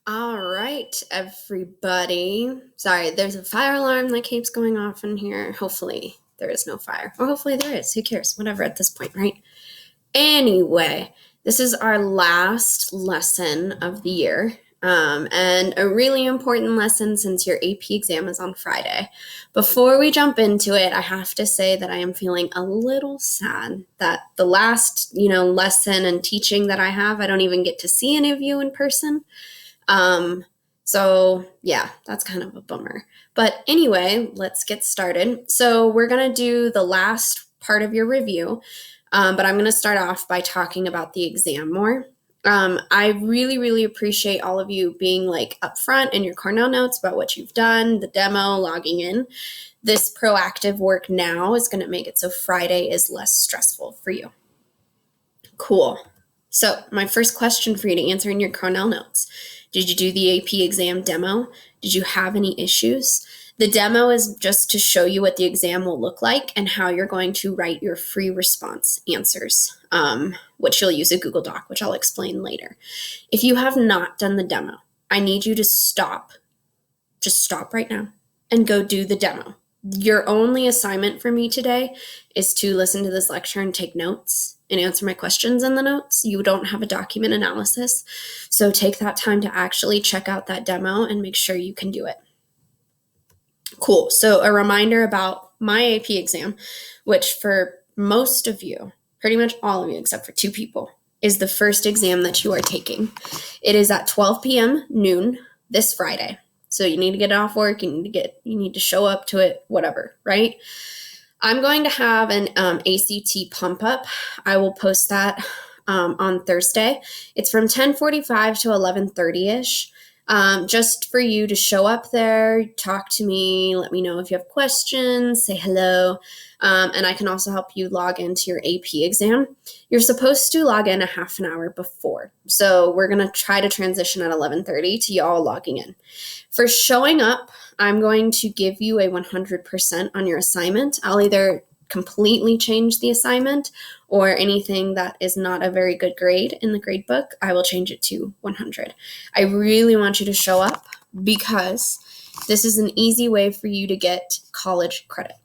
All right, everybody. Sorry, there's a fire alarm that keeps going off in here. Hopefully, there is no fire. Or hopefully, there is. Who cares? Whatever at this point, right? Anyway, this is our last lesson of the year. And a really important lesson since your AP exam is on Friday. Before we jump into it, I have to say that I am feeling a little sad that the last, lesson and teaching that I have, I don't even get to see any of you in person. So yeah, that's kind of a bummer. But anyway, let's get started. So we're going to do the last part of your review, but I'm going to start off by talking about the exam more. I really, really appreciate all of you being like upfront in your Cornell notes about what you've done, the demo, logging in. This proactive work now is going to make it so Friday is less stressful for you. Cool. So my first question for you to answer in your Cornell notes. Did you do the AP exam demo? Did you have any issues? The demo is just to show you what the exam will look like and how you're going to write your free response answers, which you'll use a Google Doc, which I'll explain later. If you have not done the demo, I need you to stop. Just stop right now and go do the demo. Your only assignment for me today is to listen to this lecture and take notes and answer my questions in the notes. You don't have a document analysis, so take that time to actually check out that demo and make sure you can do it. Cool. So a reminder about my AP exam, which for most of you, pretty much all of you except for 2 people, is the first exam that you are taking. It is at 12 p.m. noon this Friday. So you need to get off work, you need to show up to it, whatever, right? I'm going to have an ACT pump up. I will post that on Thursday. It's from 10:45 to 11:30ish. Just for you to show up there, talk to me, let me know if you have questions, say hello, and I can also help you log into your AP exam. You're supposed to log in a half an hour before, so we're going to try to transition at 11:30 to y'all logging in. For showing up, I'm going to give you a 100% on your assignment. I'll either completely change the assignment or anything that is not a very good grade in the grade book, I will change it to 100. I really want you to show up because this is an easy way for you to get college credit.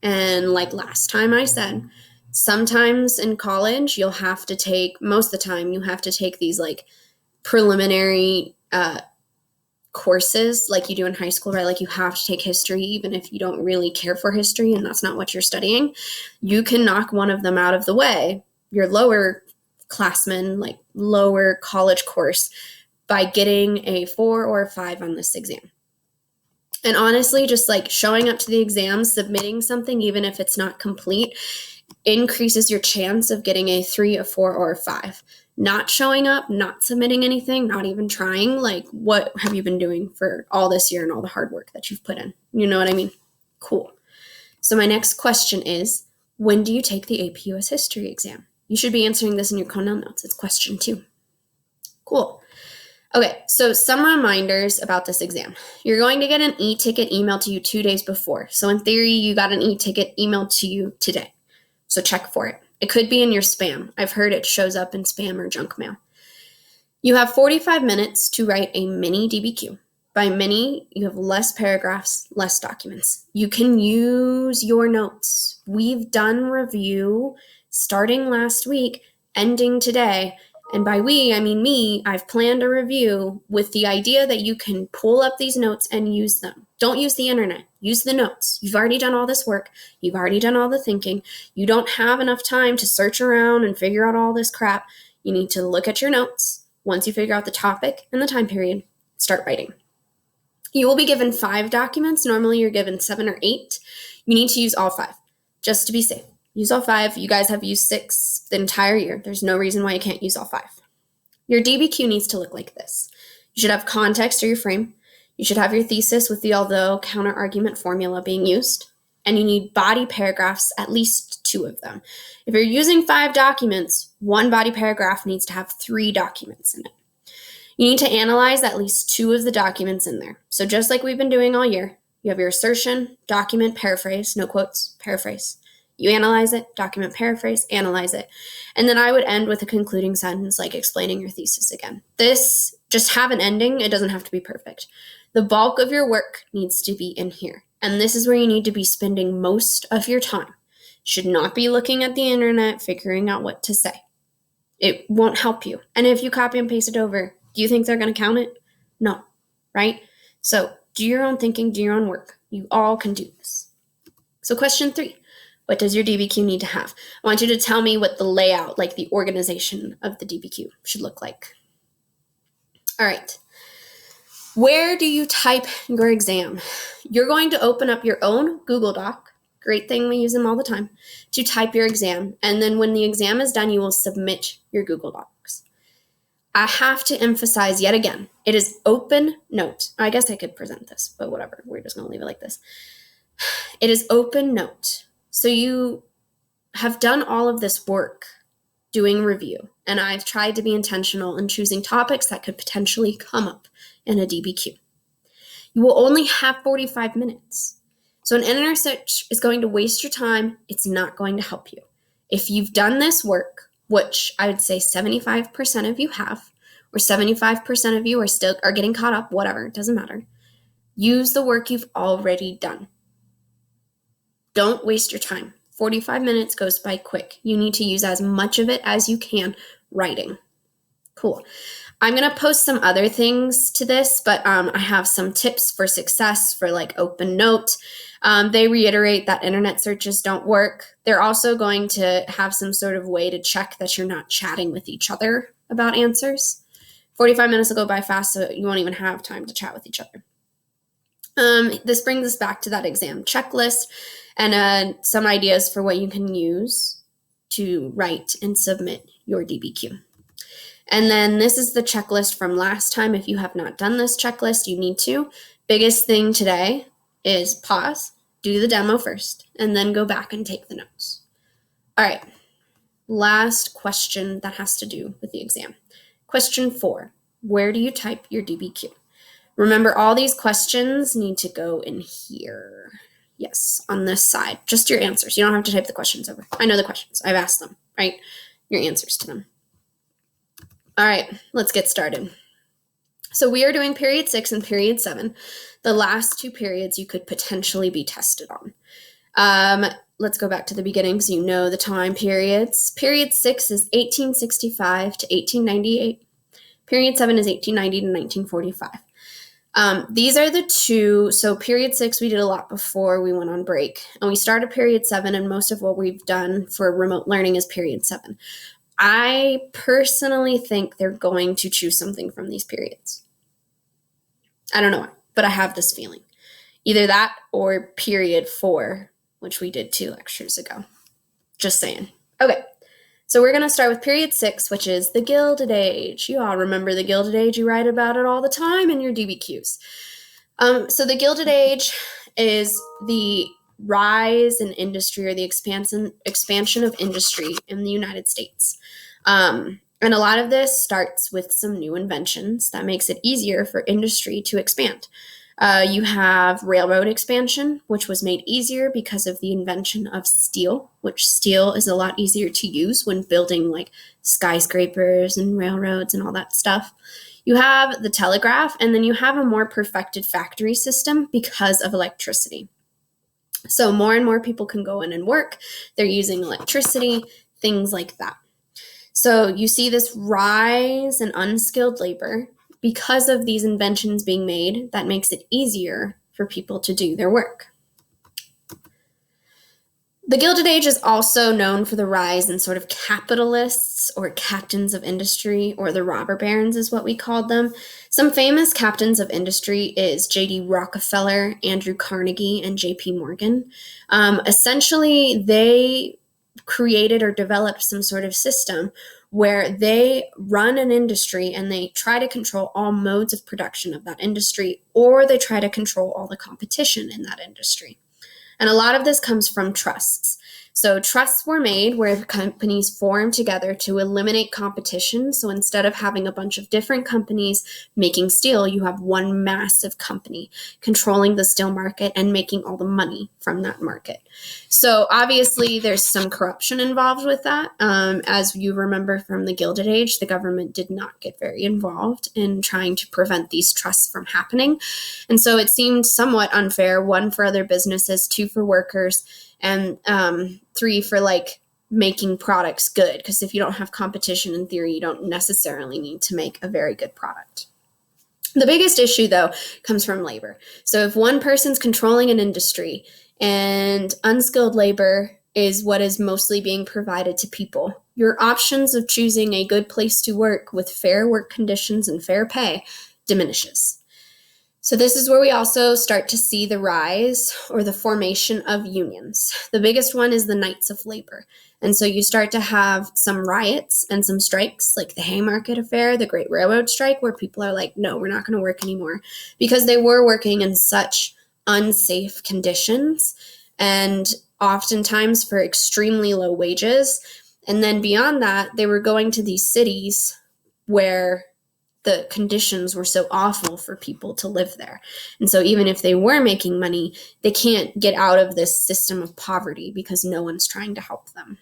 And like last time I said, sometimes in college you'll have to take, most of the time you have to take these like preliminary courses like you do in high school, right? Like you have to take history even if you don't really care for history and that's not what you're studying. You can knock one of them out of the way, your lower classmen, like lower college course, by getting a 4 or a 5 on this exam. And honestly, just like showing up to the exam, submitting something, even if it's not complete, increases your chance of getting a 3, a 4, or a 5. Not showing up, not submitting anything, not even trying, like what have you been doing for all this year and all the hard work that you've put in? You know what I mean? Cool. So my next question is, when do you take the AP US History exam? You should be answering this in your Cornell notes. It's question 2. Cool. Okay, so some reminders about this exam. You're going to get an e-ticket emailed to you 2 days before. So in theory, you got an e-ticket emailed to you today. So check for it. It could be in your spam. I've heard it shows up in spam or junk mail. You have 45 minutes to write a mini DBQ. By mini, you have less paragraphs, less documents. You can use your notes. We've done review starting last week, ending today. And by we, I mean me. I've planned a review with the idea that you can pull up these notes and use them. Don't use the internet. Use the notes. You've already done all this work. You've already done all the thinking. You don't have enough time to search around and figure out all this crap. You need to look at your notes. Once you figure out the topic and the time period, start writing. You will be given 5 documents. Normally you're given 7 or 8. You need to use all 5 just to be safe. Use all 5. You guys have used 6 the entire year. There's no reason why you can't use all 5. Your DBQ needs to look like this. You should have context or your frame. You should have your thesis with the although counter-argument formula being used. And you need body paragraphs, at least 2 of them. If you're using 5 documents, 1 body paragraph needs to have 3 documents in it. You need to analyze at least 2 of the documents in there. So just like we've been doing all year, you have your assertion, document, paraphrase, no quotes, paraphrase. You analyze it, document, paraphrase, analyze it. And then I would end with a concluding sentence like explaining your thesis again. This just have an ending. It doesn't have to be perfect. The bulk of your work needs to be in here. And this is where you need to be spending most of your time. Should not be looking at the internet, figuring out what to say. It won't help you. And if you copy and paste it over, do you think they're going to count it? No, right? So do your own thinking, do your own work. You all can do this. So question 3, what does your DBQ need to have? I want you to tell me what the layout, like the organization of the DBQ should look like. All right. Where do you type your exam? You're going to open up your own Google Doc. Great thing, we use them all the time, to type your exam. And then when the exam is done, you will submit your Google Docs. I have to emphasize yet again, it is open note. I guess I could present this, but whatever. We're just going to leave it like this. It is open note. So you have done all of this work doing review, and I've tried to be intentional in choosing topics that could potentially come up in a DBQ. You will only have 45 minutes. So an internet search is going to waste your time. It's not going to help you. If you've done this work, which I would say 75% of you have, or 75% of you are getting caught up, whatever, it doesn't matter. Use the work you've already done. Don't waste your time. 45 minutes goes by quick. You need to use as much of it as you can writing. Cool. I'm going to post some other things to this, but I have some tips for success for like Open Note. They reiterate that internet searches don't work. They're also going to have some sort of way to check that you're not chatting with each other about answers. 45 minutes will go by fast, so you won't even have time to chat with each other. This brings us back to that exam checklist and some ideas for what you can use to write and submit your DBQ. And then this is the checklist from last time. If you have not done this checklist, you need to. Biggest thing today is pause, do the demo first, and then go back and take the notes. All right, last question that has to do with the exam. Question 4, where do you type your DBQ? Remember, all these questions need to go in here. Yes, on this side, just your answers. You don't have to type the questions over. I know the questions. I've asked them, right? Your answers to them. All right, let's get started. So we are doing period 6 and period 7. The last 2 periods you could potentially be tested on. Let's go back to the beginning so you know the time periods. Period 6 is 1865 to 1898. Period 7 is 1890 to 1945. These are the 2. So period 6 we did a lot before we went on break. And we started period 7, and most of what we've done for remote learning is period 7. I personally think they're going to choose something from these periods. I don't know why, but I have this feeling. Either that or period 4, which we did 2 lectures ago. Just saying. Okay, so we're going to start with period 6, which is the Gilded Age. You all remember the Gilded Age. You write about it all the time in your DBQs. So the Gilded Age is the rise in industry, or the expansion of industry in the United States. And a lot of this starts with some new inventions that makes it easier for industry to expand. You have railroad expansion, which was made easier because of the invention of steel, which steel is a lot easier to use when building like skyscrapers and railroads and all that stuff. You have the telegraph, and then you have a more perfected factory system because of electricity. So more and more people can go in and work. They're using electricity, things like that. So you see this rise in unskilled labor because of these inventions being made that makes it easier for people to do their work. The Gilded Age is also known for the rise in sort of capitalists or captains of industry, or the robber barons is what we called them. Some famous captains of industry is J.D. Rockefeller, Andrew Carnegie, and J.P. Morgan. Essentially, they created or developed some sort of system where they run an industry and they try to control all modes of production of that industry, or they try to control all the competition in that industry. And a lot of this comes from trusts. So trusts were made where companies formed together to eliminate competition. So instead of having a bunch of different companies making steel, you have one massive company controlling the steel market and making all the money from that market. So obviously there's some corruption involved with that. As you remember from the Gilded Age, the government did not get very involved in trying to prevent these trusts from happening. And so it seemed somewhat unfair, one for other businesses, two for workers, and three for like making products good. Because if you don't have competition, in theory, you don't necessarily need to make a very good product. The biggest issue, though, comes from labor. So if one person's controlling an industry and unskilled labor is what is mostly being provided to people, your options of choosing a good place to work with fair work conditions and fair pay diminishes. So this is where we also start to see the rise or the formation of unions. The biggest one is the Knights of Labor. And so you start to have some riots and some strikes like the Haymarket Affair, the Great Railroad Strike, where people are like, no, we're not going to work anymore, because they were working in such unsafe conditions and oftentimes for extremely low wages. And then beyond that, they were going to these cities where the conditions were so awful for people to live there. And so even if they were making money, they can't get out of this system of poverty because no one's trying to help them.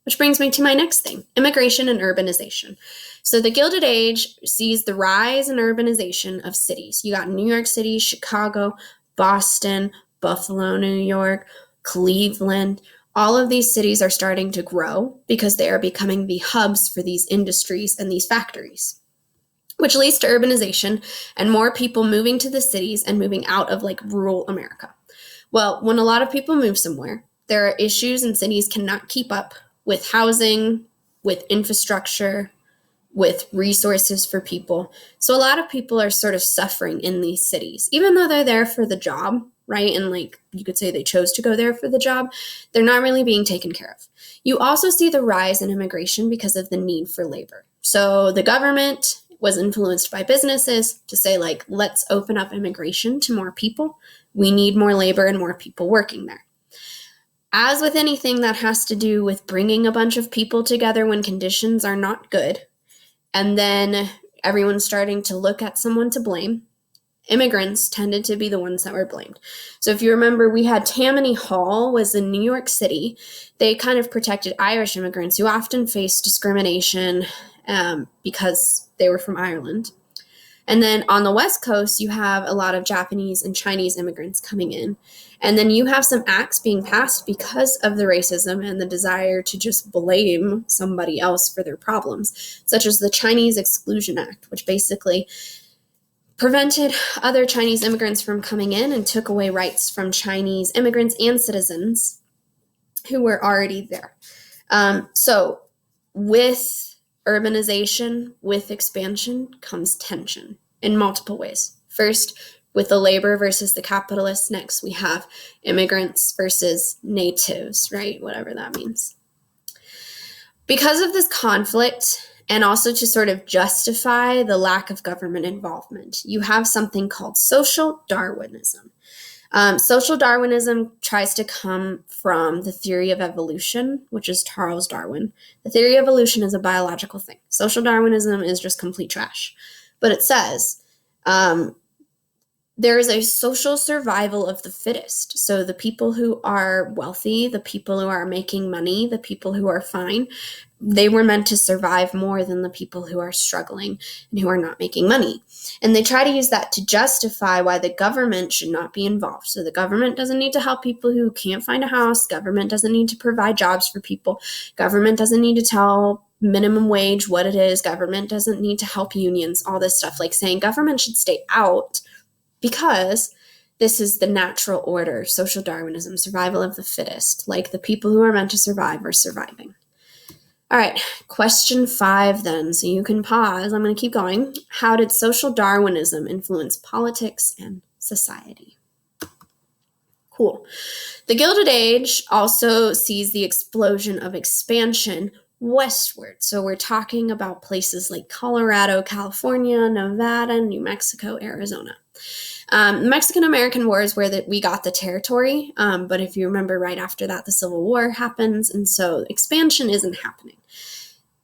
Which brings me to my next thing, immigration and urbanization. So the Gilded Age sees the rise and urbanization of cities. You got New York City, Chicago, Boston, Buffalo, New York, Cleveland. All of these cities are starting to grow because they are becoming the hubs for these industries and these factories, which leads to urbanization and more people moving to the cities and moving out of like rural America. Well, when a lot of people move somewhere, there are issues and cities cannot keep up with housing, with infrastructure, with resources for people. So a lot of people are sort of suffering in these cities, even though they're there for the job, right? And like you could say they chose to go there for the job, they're not really being taken care of. You also see the rise in immigration because of the need for labor. So the government was influenced by businesses to say, like, let's open up immigration to more people. We need more labor and more people working there. As with anything that has to do with bringing a bunch of people together when conditions are not good, and then everyone's starting to look at someone to blame, immigrants tended to be the ones that were blamed. So if you remember, we had Tammany Hall was in New York City. They kind of protected Irish immigrants who often faced discrimination because they were from Ireland. And then on the West Coast, you have a lot of Japanese and Chinese immigrants coming in. And then you have some acts being passed because of the racism and the desire to just blame somebody else for their problems, such as the Chinese Exclusion Act, which basically prevented other Chinese immigrants from coming in and took away rights from Chinese immigrants and citizens who were already there. So with urbanization, with expansion, comes tension in multiple ways. First, with the labor versus the capitalists. Next, we have immigrants versus natives, right? Whatever that means. Because of this conflict, and also to sort of justify the lack of government involvement, you have something called social Darwinism. Social Darwinism tries to come from the theory of evolution, which is Charles Darwin. The theory of evolution is a biological thing. Social Darwinism is just complete trash. But it says there is a social survival of the fittest. So the people who are wealthy, the people who are making money, the people who are fine, they were meant to survive more than the people who are struggling and who are not making money. And they try to use that to justify why the government should not be involved. So the government doesn't need to help people who can't find a house. Government doesn't need to provide jobs for people. Government doesn't need to tell minimum wage what it is. Government doesn't need to help unions, all this stuff, like saying government should stay out because this is the natural order, social Darwinism, survival of the fittest, like the people who are meant to survive are surviving. All right, question 5 then, so you can pause. I'm going to keep going. How did social Darwinism influence politics and society? Cool. The Gilded Age also sees the explosion of expansion westward. So we're talking about places like Colorado, California, Nevada, New Mexico, Arizona. Mexican-American War is where we got the territory, but if you remember, right after that, the Civil War happens, and so expansion isn't happening.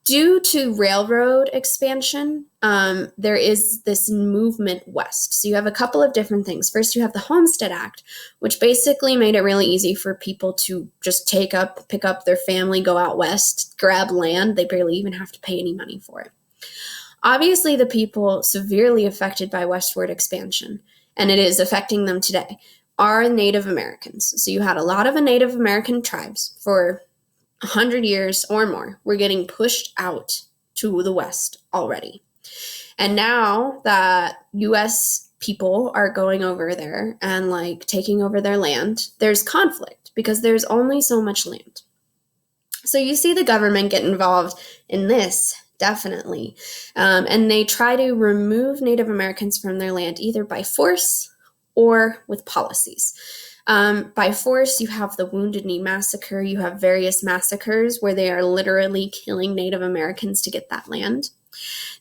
Due to railroad expansion, there is this movement west. So you have a couple of different things. First, you have the Homestead Act, which basically made it really easy for people to just pick up their family, go out west, grab land. They barely even have to pay any money for it. Obviously, the people severely affected by westward expansion, and it is affecting them today, are Native Americans. So you had a lot of Native American tribes for 100 years or more were getting pushed out to the west already. And now that US people are going over there and like taking over their land, there's conflict because there's only so much land. So you see the government get involved in this, definitely. And they try to remove Native Americans from their land either by force or with policies. By force, you have the Wounded Knee Massacre. You have various massacres where they are literally killing Native Americans to get that land.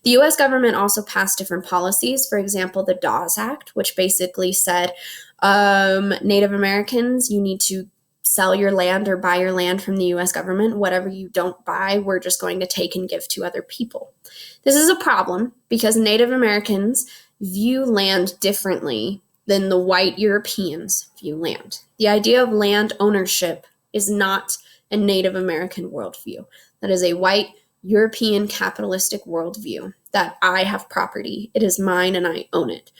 The U.S. government also passed different policies. For example, the Dawes Act, which basically said Native Americans, you need to sell your land or buy your land from the U.S. government. Whatever you don't buy, we're just going to take and give to other people. This is a problem because Native Americans view land differently than the white Europeans view land. The idea of land ownership is not a Native American worldview. That is a white European capitalistic worldview that I have property. It is mine and I own it.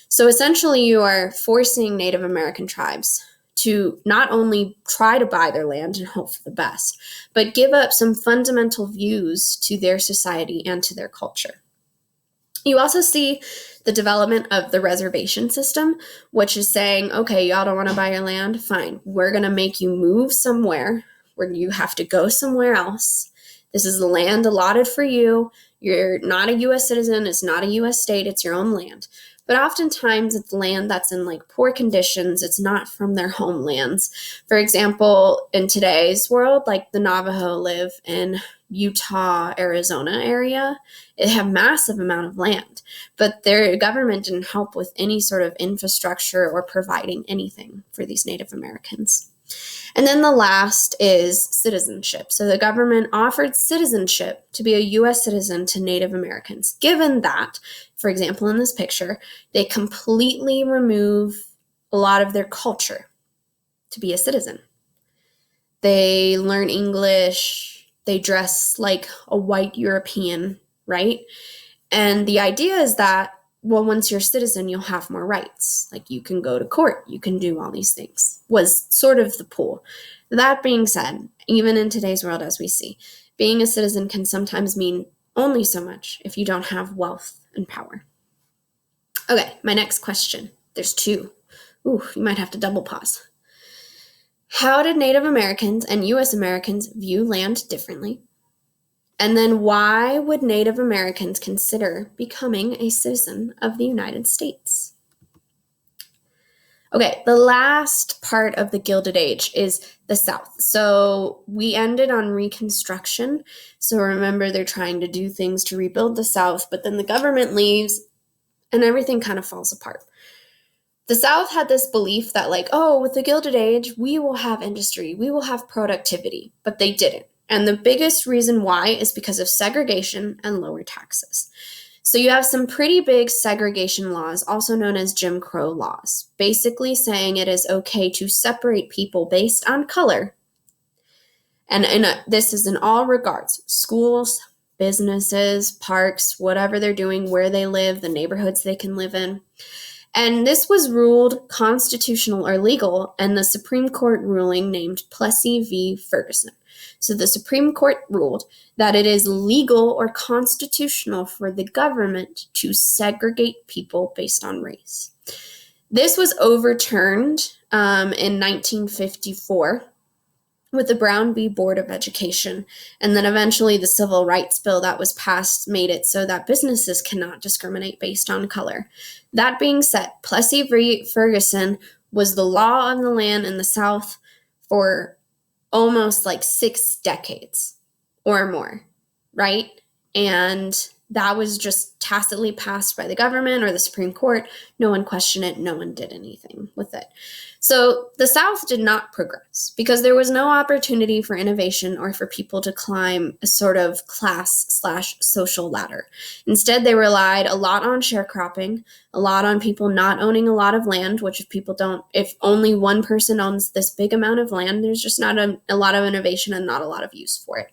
So essentially, you are forcing Native American tribes to not only try to buy their land and hope for the best, but give up some fundamental views to their society and to their culture. You also see the development of the reservation system, which is saying, okay, y'all don't want to buy your land? Fine. We're going to make you move somewhere where you have to go somewhere else. This is the land allotted for you. You're not a U.S. citizen. It's not a U.S. state. It's your own land. But oftentimes it's land that's in like poor conditions. It's not from their homelands. For example, in today's world, like the Navajo live in Utah, Arizona area. They have massive amount of land, but their government didn't help with any sort of infrastructure or providing anything for these Native Americans. And then the last is citizenship. So the government offered citizenship to be a U.S. citizen to Native Americans. Given that, for example, in this picture, they completely remove a lot of their culture to be a citizen. They learn English, they dress like a white European, right? And the idea is that, well, once you're a citizen, you'll have more rights. Like you can go to court, you can do all these things, was sort of the pool. That being said, even in today's world, as we see, being a citizen can sometimes mean only so much if you don't have wealth and power. Okay, my next question. There's two. Ooh, you might have to double pause. How did Native Americans and U.S. Americans view land differently? And then why would Native Americans consider becoming a citizen of the United States? Okay, the last part of the Gilded Age is the South. So we ended on Reconstruction. So remember, they're trying to do things to rebuild the South, but then the government leaves and everything kind of falls apart. The South had this belief that like, oh, with the Gilded Age, we will have industry, we will have productivity, but they didn't. And the biggest reason why is because of segregation and lower taxes. So you have some pretty big segregation laws, also known as Jim Crow laws, basically saying it is okay to separate people based on color. And this is in all regards, schools, businesses, parks, whatever they're doing, where they live, the neighborhoods they can live in. And this was ruled constitutional or legal in the Supreme Court ruling named Plessy v. Ferguson. So the Supreme Court ruled that it is legal or constitutional for the government to segregate people based on race. This was overturned in 1954 with the Brown v. Board of Education. And then eventually the Civil Rights Bill that was passed made it so that businesses cannot discriminate based on color. That being said, Plessy v. Ferguson was the law on the land in the South for almost like 6 decades. or more, right? And that was just tacitly passed by the government or the Supreme Court. No one questioned it. No one did anything with it. So the South did not progress because there was no opportunity for innovation or for people to climb a sort of class/social ladder. Instead, they relied a lot on sharecropping, a lot on people not owning a lot of land, which if only one person owns this big amount of land, there's just not a lot of innovation and not a lot of use for it.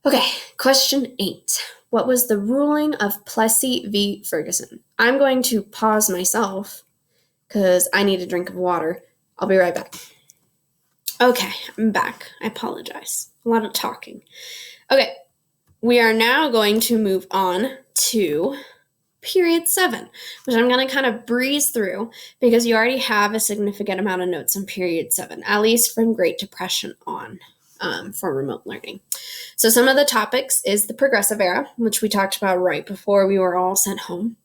Okay, question 8. What was the ruling of Plessy v. Ferguson? I'm going to pause myself because I need a drink of water. I'll be right back. Okay, I'm back. I apologize. A lot of talking. Okay, we are now going to move on to period 7, which I'm going to kind of breeze through because you already have a significant amount of notes on period 7, at least from Great Depression on. For remote learning. So some of the topics is the Progressive Era, which we talked about right before we were all sent home.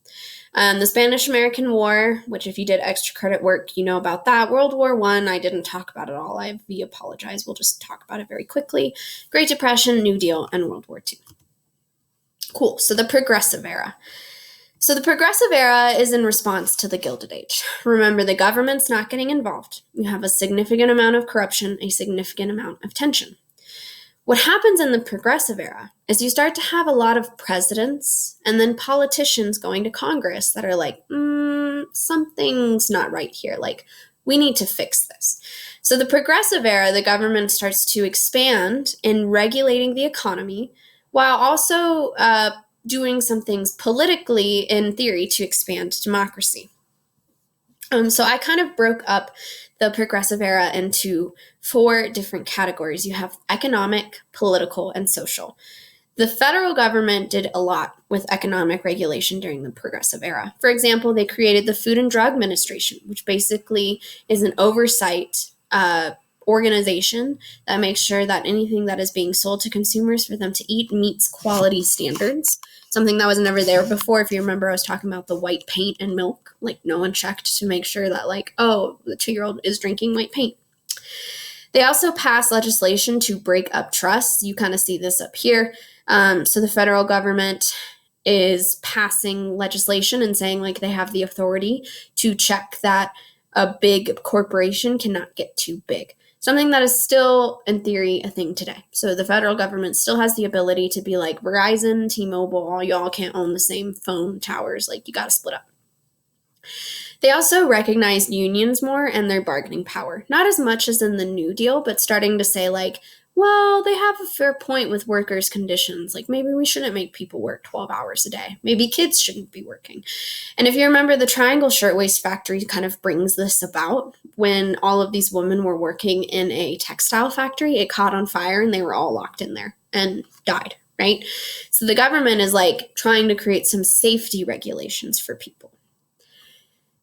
The Spanish-American War, which if you did extra credit work, you know about that. World War I, I didn't talk about at all. We apologize. We'll just talk about it very quickly. Great Depression, New Deal, and World War II. Cool. So the Progressive Era. So the Progressive Era is in response to the Gilded Age. Remember, the government's not getting involved. You have a significant amount of corruption, a significant amount of tension. What happens in the Progressive Era is you start to have a lot of presidents and then politicians going to Congress that are like, something's not right here. Like, we need to fix this. So the Progressive Era, the government starts to expand in regulating the economy while also doing some things politically in theory to expand democracy. So I kind of broke up the Progressive Era into 4 different categories. You have economic, political, and social. The federal government did a lot with economic regulation during the Progressive Era. For example, they created the Food and Drug Administration, which basically is an oversight organization that makes sure that anything that is being sold to consumers for them to eat meets quality standards. Something that was never there before. If you remember, I was talking about the white paint and milk. Like, no one checked to make sure that, the 2-year-old is drinking white paint. They also passed legislation to break up trusts. You kind of see this up here. So the federal government is passing legislation and saying, they have the authority to check that a big corporation cannot get too big. Something that is still, in theory, a thing today. So the federal government still has the ability to be like, Verizon, T-Mobile, all y'all can't own the same phone towers. You got to split up. They also recognized unions more and their bargaining power. Not as much as in the New Deal, but starting to say, well, they have a fair point with workers' conditions. Maybe we shouldn't make people work 12 hours a day. Maybe kids shouldn't be working. And if you remember, the Triangle Shirtwaist Factory kind of brings this about. When all of these women were working in a textile factory, it caught on fire and they were all locked in there and died, right? So the government is trying to create some safety regulations for people.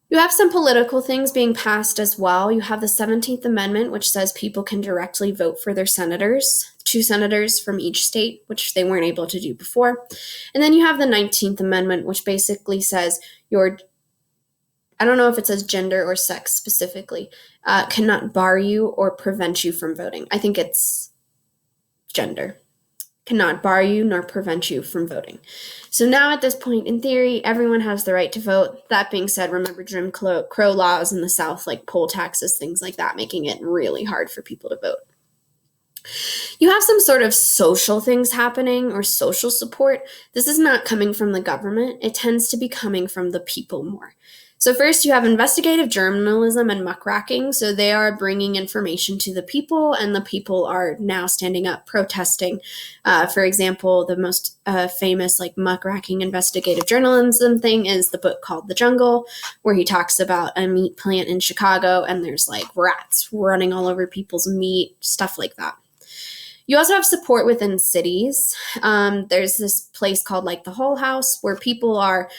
You have some political things being passed as well. You have the 17th Amendment, which says people can directly vote for their senators, 2 senators from each state, which they weren't able to do before. And then you have the 19th Amendment, which basically says I don't know if it says gender or sex specifically, cannot bar you or prevent you from voting. I think it's gender. Cannot bar you nor prevent you from voting. So now at this point, in theory, everyone has the right to vote. That being said, remember Jim Crow laws in the South, poll taxes, things like that, making it really hard for people to vote. You have some sort of social things happening or social support. This is not coming from the government. It tends to be coming from the people more. So first, you have investigative journalism and muckraking. So they are bringing information to the people, and the people are now standing up, protesting. For example, the most famous muckraking investigative journalism thing is the book called The Jungle, where he talks about a meat plant in Chicago, and there's rats running all over people's meat, stuff like that. You also have support within cities. There's this place called the Hull House, where people are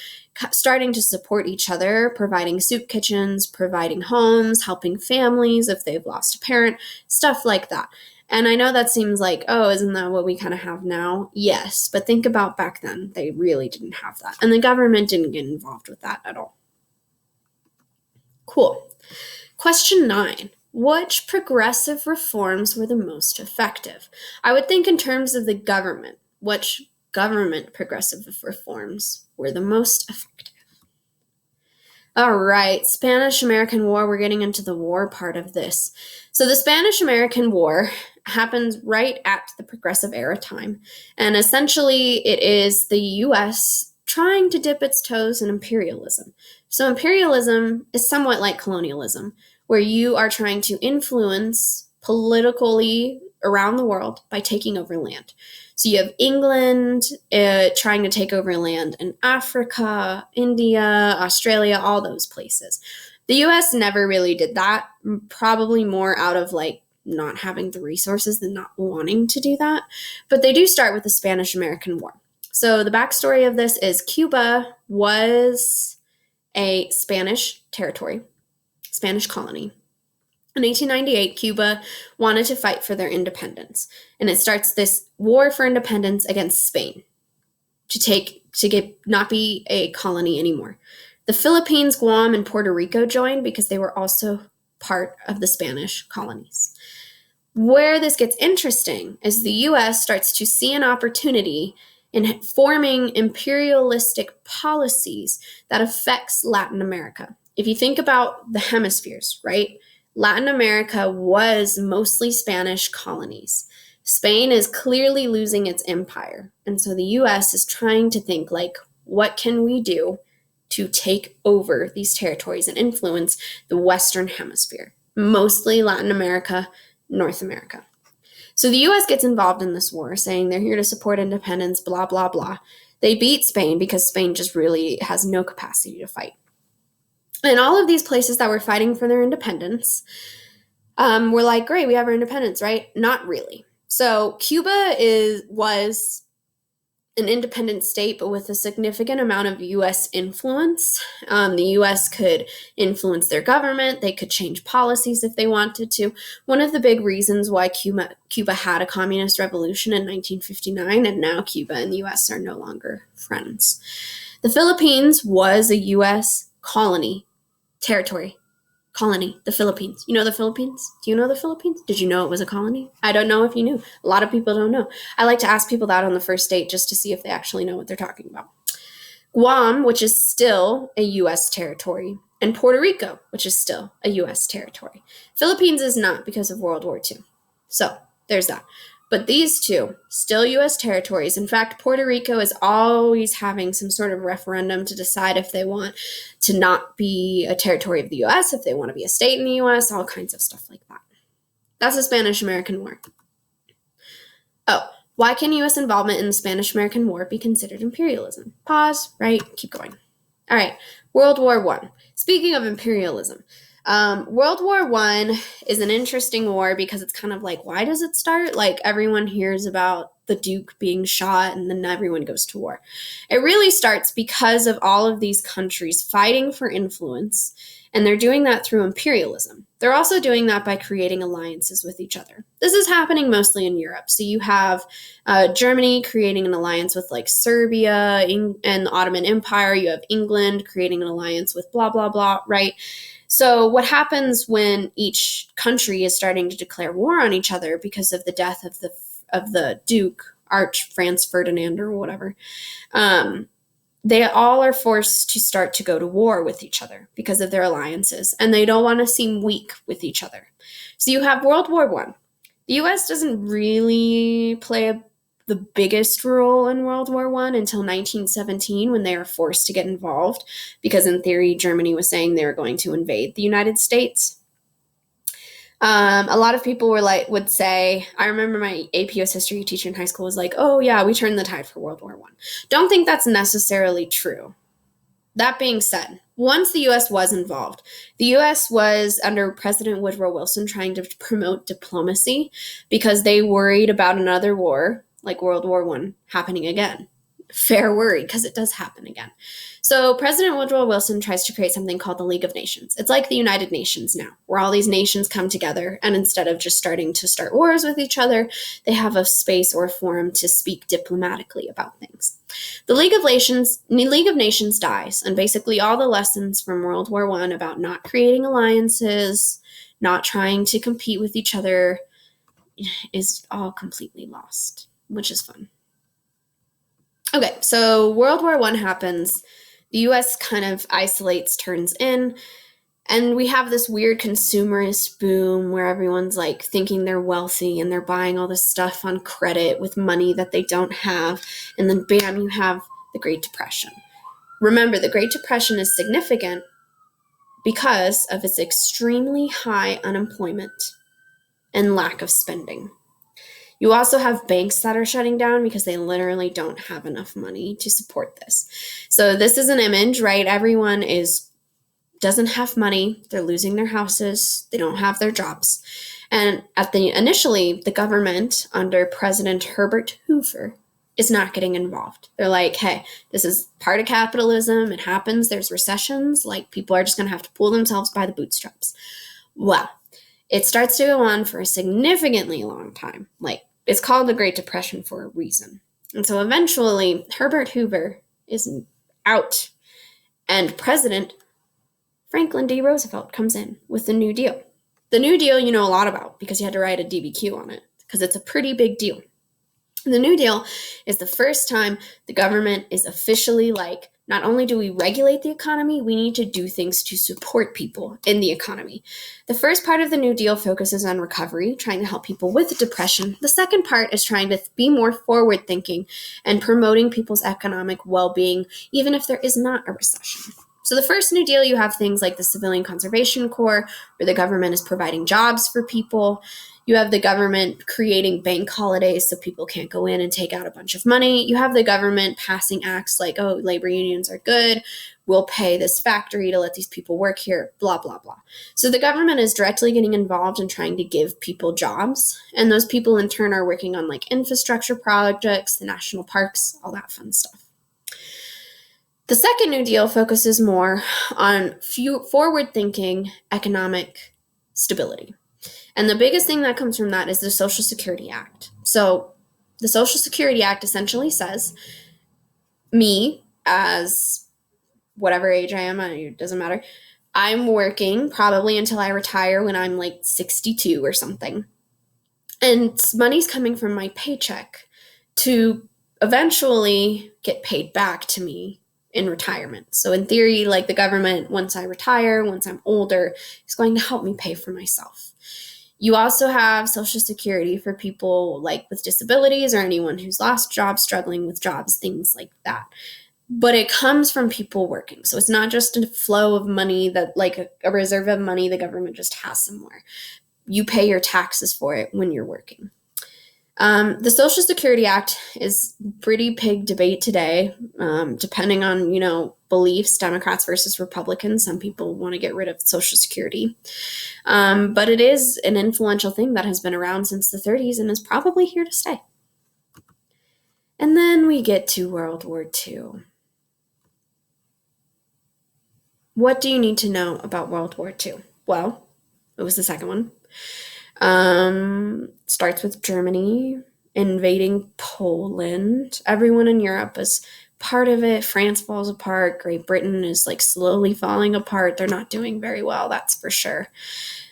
starting to support each other, providing soup kitchens, providing homes, helping families if they've lost a parent, stuff like that. And I know that seems isn't that what we kind of have now? Yes, but think about back then. They really didn't have that. And the government didn't get involved with that at all. Cool. Question 9. which progressive reforms were the most effective? I would think in terms of the government, which government progressive reforms were the most effective? All right, Spanish-American War. We're getting into the war part of this. So the Spanish-American War happens right at the Progressive Era time. And essentially, it is the U.S. trying to dip its toes in imperialism. So imperialism is somewhat like colonialism, where you are trying to influence politically around the world by taking over land. So you have England trying to take over land in Africa, India, Australia, all those places. The US never really did that, probably more out of like not having the resources than not wanting to do that. But they do start with the Spanish-American War. So the backstory of this is Cuba was a Spanish territory, Spanish colony. In 1898, Cuba wanted to fight for their independence, and it starts this war for independence against Spain to not be a colony anymore. The Philippines, Guam, and Puerto Rico joined because they were also part of the Spanish colonies. Where this gets interesting is the U.S. starts to see an opportunity in forming imperialistic policies that affects Latin America. If you think about the hemispheres, right? Latin America was mostly Spanish colonies. Spain is clearly losing its empire. And so the US is trying to think like, what can we do to take over these territories and influence the Western hemisphere, mostly Latin America, North America. So the US gets involved in this war, saying they're here to support independence, blah, blah, blah. They beat Spain because Spain just really has no capacity to fight. And all of these places that were fighting for their independence were like, great, we have our independence, right? Not really. So Cuba was an independent state, but with a significant amount of U.S. influence. The U.S. could influence their government. They could change policies if they wanted to. One of the big reasons why Cuba had a communist revolution in 1959, and now Cuba and the U.S. are no longer friends. The Philippines was a U.S. territory, the Philippines. You know the Philippines? Do you know the Philippines? Did you know it was a colony? I don't know if you knew. A lot of people don't know. I like to ask people that on the first date just to see if they actually know what they're talking about. Guam, which is still a U.S. territory, and Puerto Rico, which is still a U.S. territory. Philippines is not because of World War II. So there's that. But these two, still U.S. territories. In fact, Puerto Rico is always having some sort of referendum to decide if they want to not be a territory of the U.S., if they want to be a state in the U.S., all kinds of stuff like that. That's the Spanish-American War. Oh, why can U.S. involvement in the Spanish-American War be considered imperialism? Pause, right? Keep going. All right, World War I. Speaking of imperialism, World War I is an interesting war because it's kind of like, why does it start? Like everyone hears about the Duke being shot and then everyone goes to war. It really starts because of all of these countries fighting for influence, and they're doing that through imperialism. They're also doing that by creating alliances with each other. This is happening mostly in Europe. So you have Germany creating an alliance with like Serbia and the Ottoman Empire. You have England creating an alliance with blah, blah, blah, right? So what happens when each country is starting to declare war on each other because of the death of the Duke, Arch Franz Ferdinand or whatever, they all are forced to start to go to war with each other because of their alliances, and they don't want to seem weak with each other. So you have World War I. The U.S. doesn't really play the biggest role in World War I until 1917 when they were forced to get involved because in theory Germany was saying they were going to invade the United States. A lot of people would say, I remember my AP US history teacher in high school was like, oh yeah, we turned the tide for World War I. Don't think that's necessarily true. That being said, once the U.S. was involved, the U.S. was under President Woodrow Wilson trying to promote diplomacy because they worried about another war like World War I happening again. Fair worry, because it does happen again. So President Woodrow Wilson tries to create something called the League of Nations. It's like the United Nations now, where all these nations come together, and instead of just starting to start wars with each other, they have a space or a forum to speak diplomatically about things. The League of Nations dies, and basically all the lessons from World War I about not creating alliances, not trying to compete with each other is all completely lost, which is fun. Okay, so World War I happens. The US kind of isolates, turns in, and we have this weird consumerist boom where everyone's like thinking they're wealthy and they're buying all this stuff on credit with money that they don't have. And then bam, you have the Great Depression. Remember, the Great Depression is significant because of its extremely high unemployment and lack of spending. You also have banks that are shutting down because they literally don't have enough money to support this. So this is an image, right? Everyone doesn't have money. They're losing their houses. They don't have their jobs. And initially, the government under President Herbert Hoover is not getting involved. They're like, hey, this is part of capitalism. It happens. There's recessions. Like, people are just going to have to pull themselves by the bootstraps. Well, it starts to go on for a significantly long time. Like, it's called the Great Depression for a reason. And so eventually, Herbert Hoover is out, and President Franklin D. Roosevelt comes in with the New Deal. The New Deal you know a lot about because you had to write a DBQ on it because it's a pretty big deal. The New Deal is the first time the government is officially like, not only do we regulate the economy, we need to do things to support people in the economy. The first part of the New Deal focuses on recovery, trying to help people with depression. The second part is trying to be more forward-thinking and promoting people's economic well-being, even if there is not a recession. So the first New Deal, you have things like the Civilian Conservation Corps, where the government is providing jobs for people. You have the government creating bank holidays so people can't go in and take out a bunch of money. You have the government passing acts like, oh, labor unions are good. We'll pay this factory to let these people work here, blah, blah, blah. So the government is directly getting involved in trying to give people jobs. And those people in turn are working on like infrastructure projects, the national parks, all that fun stuff. The second New Deal focuses more on forward-thinking economic stability. And the biggest thing that comes from that is the Social Security Act. So the Social Security Act essentially says, me, as whatever age I am, it doesn't matter, I'm working probably until I retire when I'm like 62 or something. And money's coming from my paycheck to eventually get paid back to me in retirement. So in theory, like the government, once I retire, once I'm older, is going to help me pay for myself. You also have Social Security for people like with disabilities or anyone who's lost jobs, struggling with jobs, things like that. But it comes from people working. So it's not just a flow of money that like a reserve of money the government just has somewhere. You pay your taxes for it when you're working. The Social Security Act is pretty big debate today, depending on, beliefs, Democrats versus Republicans. Some people want to get rid of Social Security. But it is an influential thing that has been around since the 30s and is probably here to stay. And then we get to World War II. What do you need to know about World War II? Well, it was the second one. Starts with Germany invading Poland. Everyone in Europe is part of it. France falls apart. Great Britain is like slowly falling apart. They're not doing very well, that's for sure.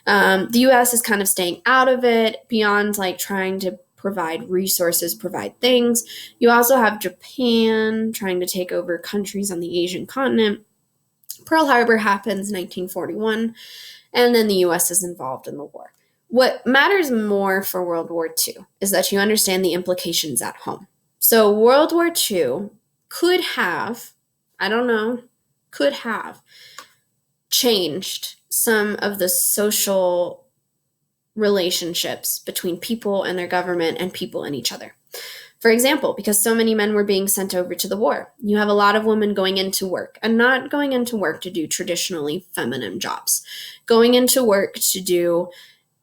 The US is kind of staying out of it beyond like trying to provide resources, provide things. You also have Japan trying to take over countries on the Asian continent. Pearl Harbor happens in 1941, and then the US is involved in the war. What matters more for World War II is that you understand the implications at home. So World War II could have changed some of the social relationships between people and their government and people and each other. For example, because so many men were being sent over to the war, you have a lot of women going into work and not going into work to do traditionally feminine jobs, going into work to do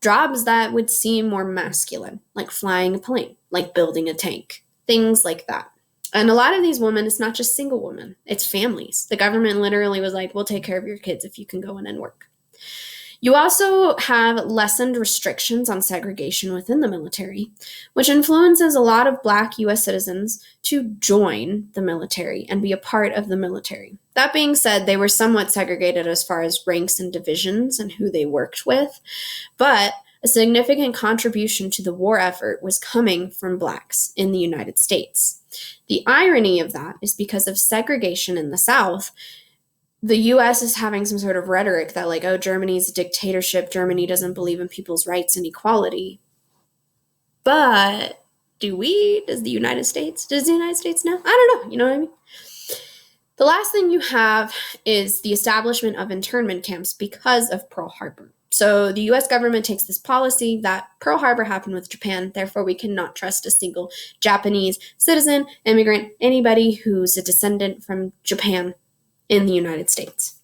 jobs that would seem more masculine, like flying a plane, like building a tank, things like that. And a lot of these women, it's not just single women, it's families. The government literally was like, we'll take care of your kids if you can go in and work. You also have lessened restrictions on segregation within the military, which influences a lot of Black US citizens to join the military and be a part of the military. That being said, they were somewhat segregated as far as ranks and divisions and who they worked with, but a significant contribution to the war effort was coming from Blacks in the United States. The irony of that is because of segregation in the South, the US is having some sort of rhetoric that, like, oh, Germany's a dictatorship, Germany doesn't believe in people's rights and equality. But does the United States know? I don't know, you know what I mean? The last thing you have is the establishment of internment camps because of Pearl Harbor. So the US government takes this policy that Pearl Harbor happened with Japan, therefore we cannot trust a single Japanese citizen, immigrant, anybody who's a descendant from Japan in the United States.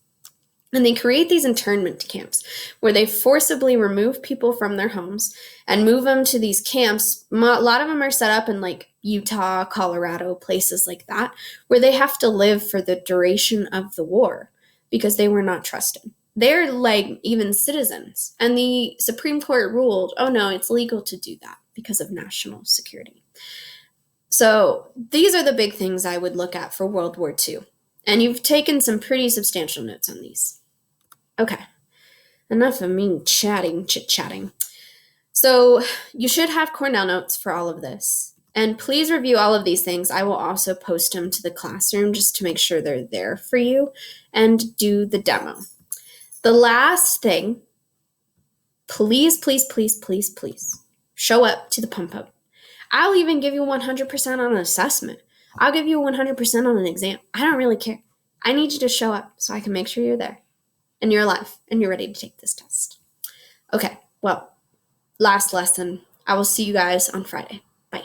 And they create these internment camps where they forcibly remove people from their homes and move them to these camps. A lot of them are set up in like Utah, Colorado, places like that, where they have to live for the duration of the war because they were not trusted. They're like even citizens. And the Supreme Court ruled, oh no, it's legal to do that because of national security. So these are the big things I would look at for World War II. And you've taken some pretty substantial notes on these. Okay, enough of me chit-chatting. So you should have Cornell notes for all of this. And please review all of these things. I will also post them to the classroom just to make sure they're there for you and do the demo. The last thing, please, show up to the pump up. I'll even give you 100% on an assessment. I'll give you 100% on an exam. I don't really care. I need you to show up so I can make sure you're there and you're alive and you're ready to take this test. Okay, well, last lesson. I will see you guys on Friday. Bye.